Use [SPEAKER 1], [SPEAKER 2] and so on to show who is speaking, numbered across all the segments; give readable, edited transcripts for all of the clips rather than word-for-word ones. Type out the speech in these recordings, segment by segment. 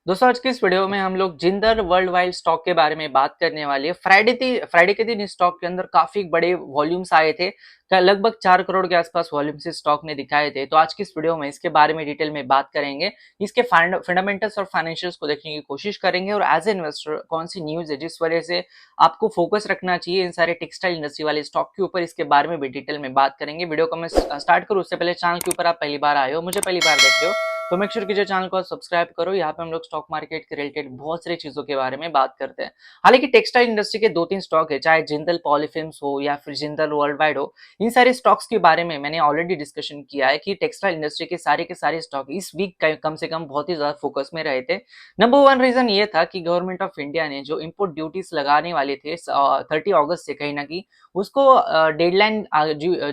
[SPEAKER 1] दोस्तों आज की इस वीडियो में हम लोग जिंदल वर्ल्ड वाइड स्टॉक के बारे में बात करने वाले हैं। फ्राइडे के दिन इस स्टॉक के अंदर काफी बड़े वॉल्यूम्स आए थे। लगभग 4 करोड़ के आसपास वॉल्यूम्स इस स्टॉक ने दिखाए थे। तो आज की इस वीडियो में इसके बारे में डिटेल में बात करेंगे। इसके फंडामेंटल्स और फाइनेंशियल्स को देखने की कोशिश करेंगे और एज ए इन्वेस्टर कौन सी न्यूज है जिस वजह से आपको फोकस रखना चाहिए इन सारे टेक्सटाइल इंडस्ट्री वाले स्टॉक के ऊपर, इसके बारे में भी डिटेल में बात करेंगे। वीडियो को मैं स्टार्ट करूँ उससे पहले चैनल के ऊपर आप पहली बार आए हो, मुझे पहली बार देख रहे हो, तो मेक श्योर कीजिए चैनल को सब्सक्राइब करो। यहाँ पे हम लोग स्टॉक मार्केट के रिलेटेड बहुत सारी चीजों के बारे में बात करते हैं। हालांकि टेक्सटाइल इंडस्ट्री के 2-3 स्टॉक है, चाहे जिंदल पॉलीफिल्म्स हो या फिर जिंदल वर्ल्ड वाइड हो, इन सारे स्टॉक्स के बारे में मैंने ऑलरेडी डिस्कशन किया है कि टेक्सटाइल इंडस्ट्री के सारे स्टॉक इस वीक कम से कम बहुत ही ज्यादा फोकस में रहे थे। नंबर वन रीजन ये था कि गवर्नमेंट ऑफ इंडिया ने जो इम्पोर्ट ड्यूटीज लगाने वाले थे 30 अगस्त से, कहीं ना कहीं उसको डेडलाइन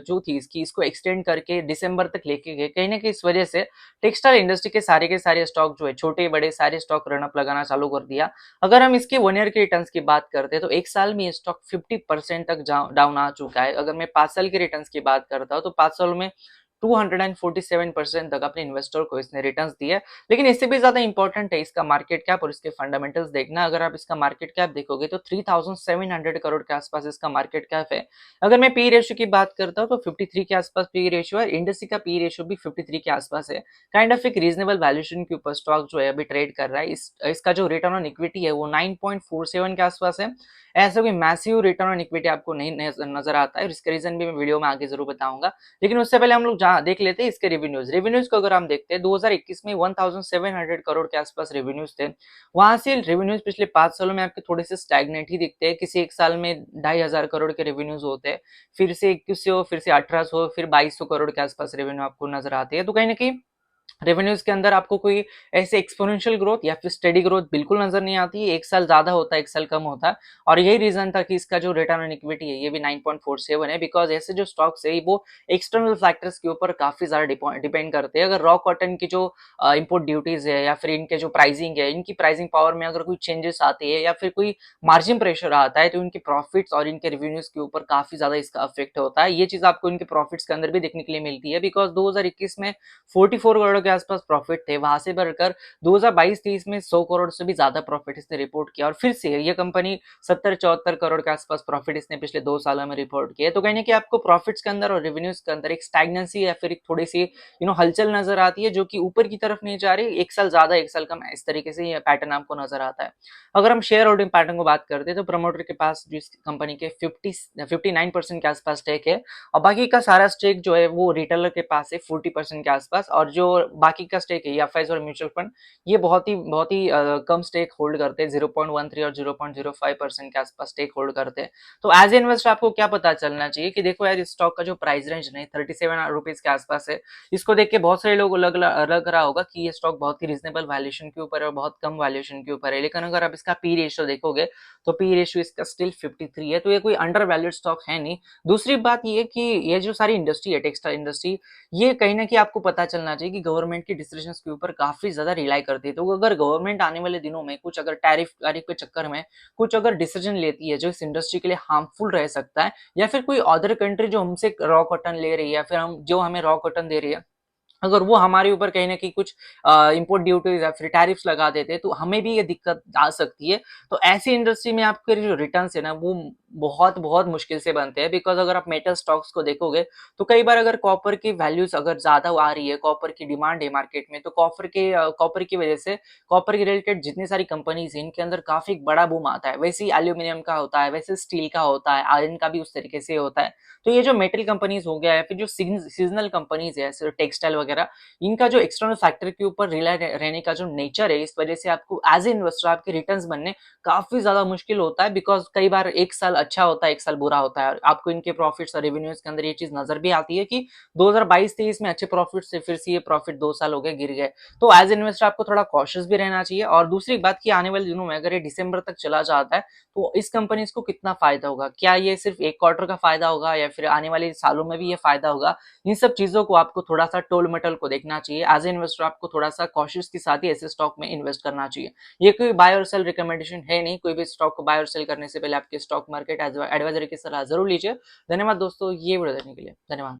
[SPEAKER 1] जो थी इसकी, इसको एक्सटेंड करके दिसंबर तक लेके गए। कहीं ना कहीं इस वजह से टेक्सटाइल इंडस्ट्री के सारे स्टॉक जो है, छोटे बड़े सारे स्टॉक रन अप लगाना चालू कर दिया। अगर हम इसके 1 ईयर के रिटर्न्स की बात करते हैं तो एक साल में ये स्टॉक 50% तक डाउन आ चुका है। अगर मैं 5 साल के रिटर्न्स की बात करता हूँ तो 5 साल में 247% तक अपने इन्वेस्टर को इसने रिटर्न्स दिए। लेकिन इससे भी ज्यादा इंपॉर्टेंट है इसका मार्केट कैप और इसके फंडामेंटल्स देखना। अगर आप इसका मार्केट कैप देखोगे तो 3700 करोड़ के आसपास इसका मार्केट कैप है। अगर मैं पी रेशियो की बात करता हूँ तो 53 के आसपास पी रेशियो है। इंडस्ट्री का पी रेशियो भी 53 के आसपास है। काइंड ऑफ एक रीजनेबल वैल्यूएशन के ऊपर स्टॉक जो है अभी ट्रेड कर रहा है। इसका जो रिटर्न ऑन इक्विटी है वो 9.47 के आसपास है। ऐसा कोई मैसिव रिटर्न ऑन इक्विटी आपको नहीं नजर आता है। इसका रीजन भी मैं वीडियो में आगे जरूर बताऊंगा। लेकिन उससे पहले हम लोग देख लेते हैं इसके रेवेन्यूज को। अगर हम देखते हैं 2021 में 1700 करोड़ के आसपास रेवेन्यूज थे। वहां से रेवेन्यूज पिछले 5 सालों में आपके थोड़े से स्टैग्नेट ही दिखते हैं। किसी एक साल में 2500 करोड़ के रेवेन्यूज होते हैं, फिर से 2100, फिर से 1800, फिर 2200 करोड़ के आसपास रेवेन्यू आपको नजर आती है। तो कहीं ना कहीं रेवेन्यूज के अंदर आपको कोई ऐसे एक्सपोनेंशियल ग्रोथ या फिर स्टेडी ग्रोथ बिल्कुल नजर नहीं आती है। एक साल ज्यादा होता है, एक साल कम होता है। और यही रीजन था कि इसका जो रिटर्न ऑन इक्विटी है ये भी 9.47 है। बिकॉज ऐसे जो स्टॉक्स है वो एक्सटर्नल फैक्टर्स के ऊपर काफी ज्यादा डिपेंड करते हैं। अगर रॉ कॉटन की जो इंपोर्ट ड्यूटीज है या फिर इनके जो प्राइसिंग है, इनकी प्राइसिंग पावर में अगर कोई चेंजेस आती है या फिर कोई मार्जिन प्रेशर आता है तो इनके प्रॉफिट्स और इनके रिवेन्यूज के ऊपर काफी ज्यादा इसका अफेक्ट होता है। ये चीज आपको इनके प्रॉफिट्स के अंदर भी देखने के लिए मिलती है। बिकॉज 2021 में 44 करोड़ के आसपास प्रॉफिट थे, वहां से बढ़कर 2022-23 में 100 करोड़ से भी ज्यादा प्रॉफिट इसने रिपोर्ट किया। और फिर से ये कंपनी 70-74 करोड़ के आसपास प्रॉफिट इसने पिछले 2 सालों में रिपोर्ट किया। तो कहने कि आपको प्रॉफिट्स के अंदर और रेवेन्यूज के अंदर एक स्टैग्नेंसी या फिर एक थोड़ी सी हलचल नजर आती है, जो कि ऊपर की तरफ नहीं जा रही। एक साल ज्यादा एक साल कम, इस तरीके से ये पैटर्न आपको नजर आता है। अगर हम शेयर होल्डिंग पैटर्न को बात करते हैं तो प्रमोटर के पास जिस कंपनी के 59% के आसपास स्टेक है, और बाकी का सारा स्टेक जो है वो रिटेलर के पास है 40% के आसपास। और जो बाकी का स्टेक है एफआईज और म्यूचुअल फंड, ये बहुत ही कम स्टेक होल्ड करते हैं, 0.13 और 0.05% के आसपास स्टेक होल्ड करते हैं। तो एज ए इन्वेस्टर आपको क्या पता चलना चाहिए कि देखो यार, इस स्टॉक का जो प्राइस रेंज है 37 रुपीज के आसपास है। इसको देख के बहुत सारे लोग लग रहा होगा कि ये स्टॉक बहुत ही रिजनेबल वैल्यूएशन के ऊपर है और बहुत कम वैल्यूएशन के ऊपर है। लेकिन अगर आप इसका पी रेशियो देखोगे तो पी रेशियो इसका स्टिल 53 है। तो ये कोई अंडर वैल्यूड स्टॉक है नहीं। दूसरी बात ये कि ये जो सारी इंडस्ट्री है, टेक्सटाइल इंडस्ट्री, ये कहीं ना कहीं आपको पता चलना चाहिए कि गवर्नमेंट की डिसीजंस के ऊपर काफी ज्यादा रिलाई करती है। तो अगर गवर्नमेंट आने वाले दिनों में कुछ अगर टैरिफ टैरिफ के चक्कर में कुछ अगर डिसीजन लेती है जो इस इंडस्ट्री के लिए हार्मफुल रह सकता है, या फिर कोई अदर कंट्री जो हमसे रॉ कॉटन ले रही है या फिर हम जो हमें रॉ कॉटन दे रही है, अगर वो हमारे ऊपर कहीं ना कहीं कुछ इंपोर्ट ड्यूटीज या फिर टैरिफ्स लगा देते तो हमें भी ये दिक्कत आ सकती है। तो ऐसी इंडस्ट्री में आपके जो रिटर्न्स है ना वो बहुत बहुत मुश्किल से बनते हैं। बिकॉज अगर आप मेटल स्टॉक्स को देखोगे तो कई बार अगर कॉपर की वैल्यूज अगर ज्यादा आ रही है, कॉपर की डिमांड है मार्केट में, तो कॉपर की वजह से कॉपर के रिलेटेड जितनी सारी कंपनीज है इनके अंदर काफी बड़ा बूम आता है। वैसे ही एल्यूमिनियम का होता है, वैसे स्टील का होता है, आयरन का भी उस तरीके से होता है। तो ये जो मेटल कंपनीज हो गया है, फिर जो सीजनल कंपनीज है टेक्सटाइल वगैरह, इनका जो एक्सटर्नल फैक्टर के ऊपर रिलाई रहने का जो नेचर है, इस वजह से आपको एज ए इन्वेस्टर आपके रिटर्न्स बनने काफी ज्यादा मुश्किल होता है। बिकॉज कई बार एक साल अच्छा होता है, एक साल बुरा होता है। और आपको इनके प्रॉफिट्स और रेवेन्यूज के अंदर ये चीज नजर भी आती है कि 2022-23 में अच्छे प्रॉफिट से फिर से ये प्रॉफिट 2 साल हो गए गिर गए। तो एज इन्वेस्टर आपको थोड़ा कॉशियस भी रहना चाहिए। और दूसरी बात की आने वाले दिनों में अगर ये दिसंबर तक चला जाता है तो इस कंपनी को कितना फायदा होगा, क्या ये सिर्फ एक क्वार्टर का फायदा होगा या फिर आने वाले सालों में भी ये फायदा होगा, इन सब चीजों को आपको थोड़ा सा टोल मटोल को देखना चाहिए। एज ए इन्वेस्टर आपको थोड़ा सा कॉशियस के साथ ही ऐसे स्टॉक में इन्वेस्ट करना चाहिए। ये कोई बाय और सेल रिकमेंडेशन है नहीं। कोई भी स्टॉक को बाय और सेल करने से पहले आपके स्टॉक मार्केट एडवाइजरी की सलाह जरूर लीजिए। धन्यवाद दोस्तों ये वीडियो देखने के लिए, धन्यवाद।